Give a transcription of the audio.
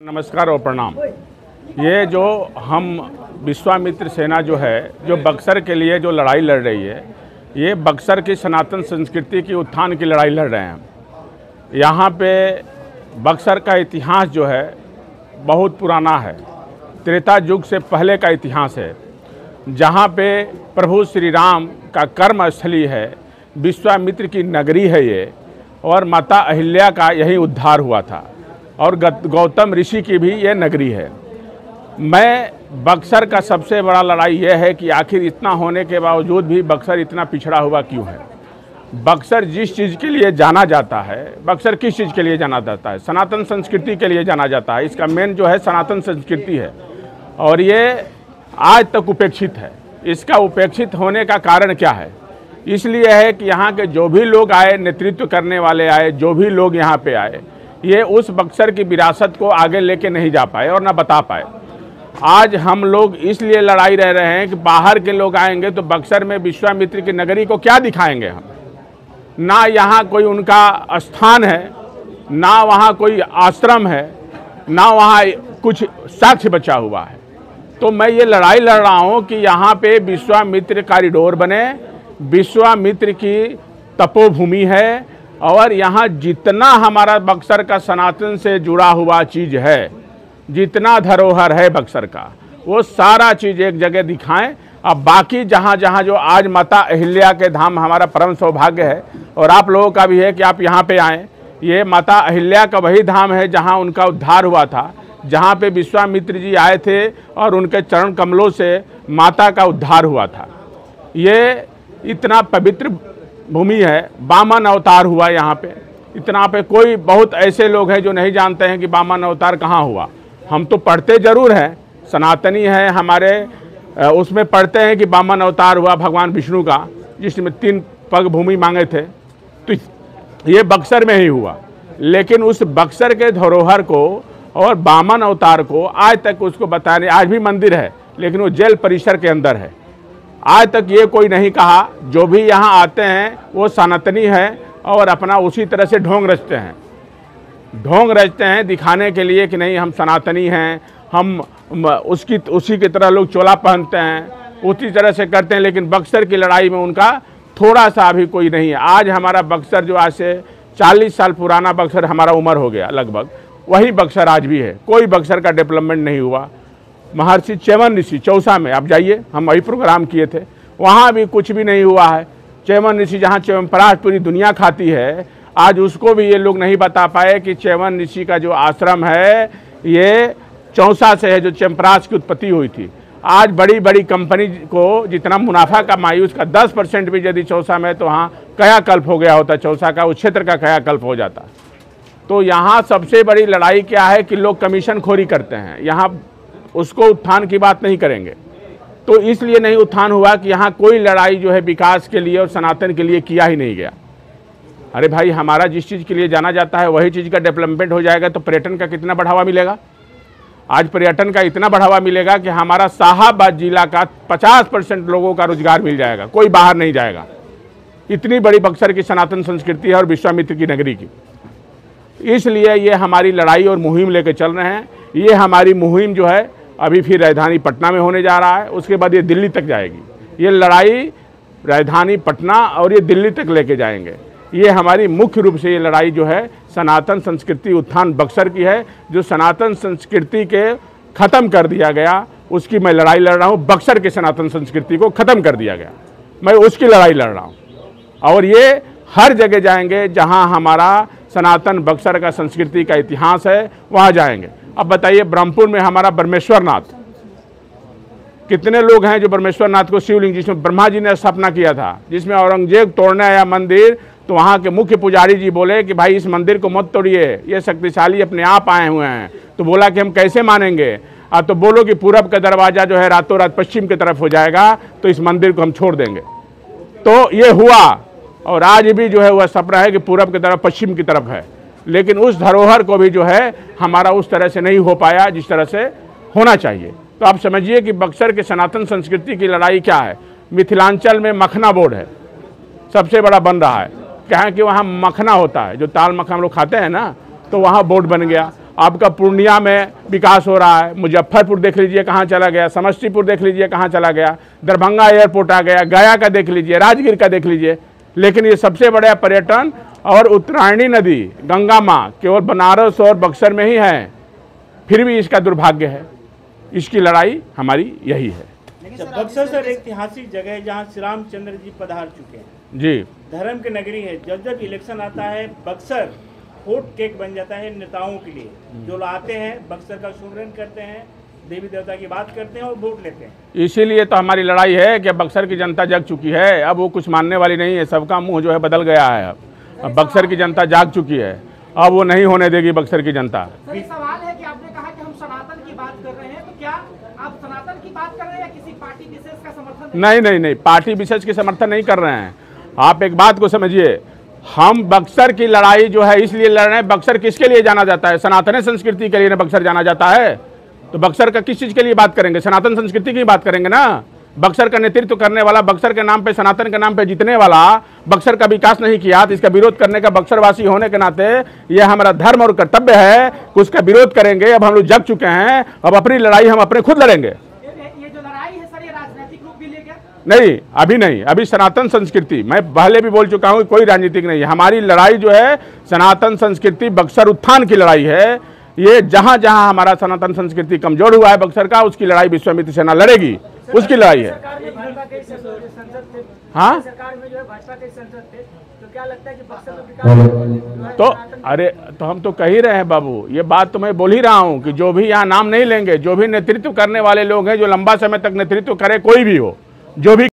नमस्कार और प्रणाम। ये जो हम विश्वामित्र सेना जो है, जो बक्सर के लिए जो लड़ाई लड़ रही है, ये बक्सर की सनातन संस्कृति की उत्थान की लड़ाई लड़ रहे हैं। यहाँ पे बक्सर का इतिहास जो है बहुत पुराना है, त्रेता युग से पहले का इतिहास है, जहाँ पे प्रभु श्री राम का कर्म स्थली है, विश्वामित्र की नगरी है ये, और माता अहिल्या का यही उद्धार हुआ था, और गौतम ऋषि की भी ये नगरी है। मैं बक्सर का सबसे बड़ा लड़ाई यह है कि आखिर इतना होने के बावजूद भी बक्सर इतना पिछड़ा हुआ क्यों है। बक्सर जिस चीज़ के लिए जाना जाता है, बक्सर किस चीज़ के लिए जाना जाता है? सनातन संस्कृति के लिए जाना जाता है। इसका मेन जो है सनातन संस्कृति है, और ये आज तक उपेक्षित है। इसका उपेक्षित होने का कारण क्या है? इसलिए है कि यहाँ के जो भी लोग आए, नेतृत्व करने वाले आए, जो भी लोग यहाँ पे आए, ये उस बक्सर की विरासत को आगे लेके नहीं जा पाए और ना बता पाए। आज हम लोग इसलिए लड़ाई रह रहे हैं कि बाहर के लोग आएंगे तो बक्सर में विश्वामित्र की नगरी को क्या दिखाएंगे हम? ना यहाँ कोई उनका स्थान है, ना वहाँ कोई आश्रम है, ना वहाँ कुछ साक्ष्य बचा हुआ है। तो मैं ये लड़ाई लड़ रहा हूँ कि यहाँ पे विश्वामित्र कॉरिडोर बने, विश्वामित्र की तपोभूमि है, और यहाँ जितना हमारा बक्सर का सनातन से जुड़ा हुआ चीज़ है, जितना धरोहर है बक्सर का, वो सारा चीज़ एक जगह दिखाएं। अब बाकी जहाँ जहाँ जो आज माता अहिल्या के धाम हमारा परम सौभाग्य है, और आप लोगों का भी है कि आप यहाँ पे आएँ। ये माता अहिल्या का वही धाम है जहाँ उनका उद्धार हुआ था, जहाँ पे विश्वामित्र जी आए थे और उनके चरण कमलों से माता का उद्धार हुआ था। ये इतना पवित्र भूमि है, वामन अवतार हुआ यहाँ पे। इतना पे कोई बहुत ऐसे लोग हैं जो नहीं जानते हैं कि वामन अवतार कहाँ हुआ। हम तो पढ़ते जरूर हैं, सनातनी हैं हमारे, उसमें पढ़ते हैं कि वामन अवतार हुआ भगवान विष्णु का, जिसमें 3 पग भूमि मांगे थे, तो ये बक्सर में ही हुआ। लेकिन उस बक्सर के धरोहर को और वामन अवतार को आज तक उसको बताने, आज भी मंदिर है लेकिन वो जेल परिसर के अंदर है। आज तक ये कोई नहीं कहा। जो भी यहाँ आते हैं वो सनातनी है और अपना उसी तरह से ढोंग रचते हैं दिखाने के लिए कि नहीं हम सनातनी हैं, हम उसी की तरह लोग चोला पहनते हैं, उसी तरह से करते हैं। लेकिन बक्सर की लड़ाई में उनका थोड़ा सा भी कोई नहीं है। आज हमारा बक्सर जो आज से 40 साल पुराना बक्सर हमारा उम्र हो गया लगभग, वही बक्सर आज भी है। कोई बक्सर का डेवलपमेंट नहीं हुआ। महर्षि च्यवन ऋषि चौसा में आप जाइए, हम वही प्रोग्राम किए थे, वहाँ भी कुछ भी नहीं हुआ है। च्यवन ऋषि जहाँ च्यवनप्राश पूरी दुनिया खाती है, आज उसको भी ये लोग नहीं बता पाए कि च्यवन ऋषि का जो आश्रम है ये चौसा से है, जो च्यवनप्राश की उत्पत्ति हुई थी। आज बड़ी बड़ी कंपनी को जितना मुनाफा कमाई, उसका 10% भी यदि चौसा में, तो वहाँ कायाकल्प हो गया होता, चौसा का उस क्षेत्र का कायाकल्प हो जाता। तो यहाँ सबसे बड़ी लड़ाई क्या है कि लोग कमीशन खोरी करते हैं, यहाँ उसको उत्थान की बात नहीं करेंगे। तो इसलिए नहीं उत्थान हुआ कि यहाँ कोई लड़ाई जो है विकास के लिए और सनातन के लिए किया ही नहीं गया। अरे भाई, हमारा जिस चीज़ के लिए जाना जाता है वही चीज़ का डेवलपमेंट हो जाएगा तो पर्यटन का कितना बढ़ावा मिलेगा। आज पर्यटन का इतना बढ़ावा मिलेगा कि हमारा शाहाबाद जिला का 50% लोगों का रोजगार मिल जाएगा, कोई बाहर नहीं जाएगा। इतनी बड़ी बक्सर की सनातन संस्कृति है और विश्वामित्र की नगरी की। इसलिए ये हमारी लड़ाई और मुहिम लेकर चल रहे हैं। ये हमारी मुहिम जो है अभी फिर राजधानी पटना में होने जा रहा है, उसके बाद ये दिल्ली तक जाएगी। ये लड़ाई राजधानी पटना और ये दिल्ली तक लेके जाएंगे। ये हमारी मुख्य रूप से ये लड़ाई जो है सनातन संस्कृति उत्थान बक्सर की है। जो सनातन संस्कृति के ख़त्म कर दिया गया, उसकी मैं लड़ाई लड़ रहा हूँ। बक्सर के सनातन संस्कृति को ख़त्म कर दिया गया, मैं उसकी लड़ाई लड़ रहा हूँ। और ये हर जगह जाएंगे जहाँ हमारा सनातन बक्सर का संस्कृति का इतिहास है, वहाँ जाएंगे। अब बताइए, ब्रह्मपुर में हमारा ब्रह्मेश्वर नाथ, कितने लोग हैं जो ब्रह्मेश्वर नाथ को शिवलिंग, जिसमें ब्रह्मा जी ने स्थापना किया था, जिसमें औरंगजेब तोड़ने आया मंदिर, तो वहाँ के मुख्य पुजारी जी बोले कि भाई इस मंदिर को मत तोड़िए, ये शक्तिशाली अपने आप आए हुए हैं। तो बोला कि हम कैसे मानेंगे? तो बोलो कि पूरब का दरवाज़ा जो है रातों रात पश्चिम की तरफ हो जाएगा, तो इस मंदिर को हम छोड़ देंगे। तो ये हुआ, और आज भी जो है वह सपना है कि पूरब की तरफ पश्चिम की तरफ है। लेकिन उस धरोहर को भी जो है हमारा उस तरह से नहीं हो पाया जिस तरह से होना चाहिए। तो आप समझिए कि बक्सर के सनातन संस्कृति की लड़ाई क्या है। मिथिलांचल में मखना बोर्ड है, सबसे बड़ा बन रहा है। क्या है कि वहाँ मखना होता है, जो ताल मखना हम लोग खाते हैं ना, तो वहाँ बोर्ड बन गया। आपका पूर्णिया में विकास हो रहा है, मुजफ्फरपुर देख लीजिए कहाँ चला गया, समस्तीपुर देख लीजिए कहाँ चला गया, दरभंगा एयरपोर्ट आ गया, गया का देख लीजिए, राजगीर का देख लीजिए। लेकिन ये सबसे बड़ा पर्यटन और उत्तरायणी नदी गंगा माँ केवल बनारस और बक्सर में ही है, फिर भी इसका दुर्भाग्य है। इसकी लड़ाई हमारी यही है। बक्सर सर एक ऐतिहासिक जगह है जहाँ श्री रामचंद्र जी पधार चुके हैं जी, धर्म की नगरी है। जब जब इलेक्शन आता है बक्सर हॉट केक बन जाता है नेताओं के लिए, जो आते हैं बक्सर का सुमरन करते हैं, देवी देवता की बात करते हैं और वोट लेते हैं। इसीलिए तो हमारी लड़ाई है कि बक्सर की जनता जाग चुकी है, अब वो कुछ मानने वाली नहीं है। सबका मुंह जो है बदल गया है। अब बक्सर की जनता जाग चुकी है, अब वो नहीं होने देगी बक्सर की जनता। सर, सवाल है कि आपने कहा कि हम सनातन की बात कर रहे हैं, तो क्या आप सनातन की बात कर रहे हैं या किसी पार्टी विशेष का समर्थन? नहीं, पार्टी विशेष की समर्थन नहीं कर रहे हैं। आप एक बात को समझिए, हम बक्सर की लड़ाई जो है इसलिए लड़ रहे हैं। बक्सर किसके लिए जाना जाता है? सनातन संस्कृति के लिए ना बक्सर जाना जाता है। तो बक्सर का किस चीज़ के लिए बात करेंगे? सनातन संस्कृति की बात करेंगे ना। बक्सर का नेतृत्व करने वाला, बक्सर के नाम पे, सनातन के नाम पे जीतने वाला, बक्सर का विकास नहीं किया तो इसका विरोध करने का बक्सरवासी होने के नाते यह हमारा धर्म और कर्तव्य है कि उसका विरोध करेंगे। अब हम लोग जग चुके हैं, अब अपनी लड़ाई हम अपने खुद लड़ेंगे। ये जो लड़ाई है सर, ये राजनीतिक रूप भी ले गया? नहीं, अभी नहीं। अभी सनातन संस्कृति, मैं पहले भी बोल चुका हूँ, कोई राजनीतिक नहीं है। हमारी लड़ाई जो है सनातन संस्कृति बक्सर उत्थान की लड़ाई है। ये जहाँ जहाँ हमारा सनातन संस्कृति कमजोर हुआ है बक्सर का, उसकी लड़ाई विश्वामित्र सेना लड़ेगी, उसकी लड़ाई है। हाँ, सरकार में जो है भाजपा के संसद थे, तो क्या लगता है कि बक्सर में विकास? तो अरे तो हम तो कह ही रहे हैं बाबू, ये बात तो मैं बोल ही रहा हूँ कि जो भी यहाँ नाम नहीं लेंगे, जो भी नेतृत्व करने वाले लोग हैं, जो लंबा समय तक नेतृत्व करे, कोई भी हो, जो भी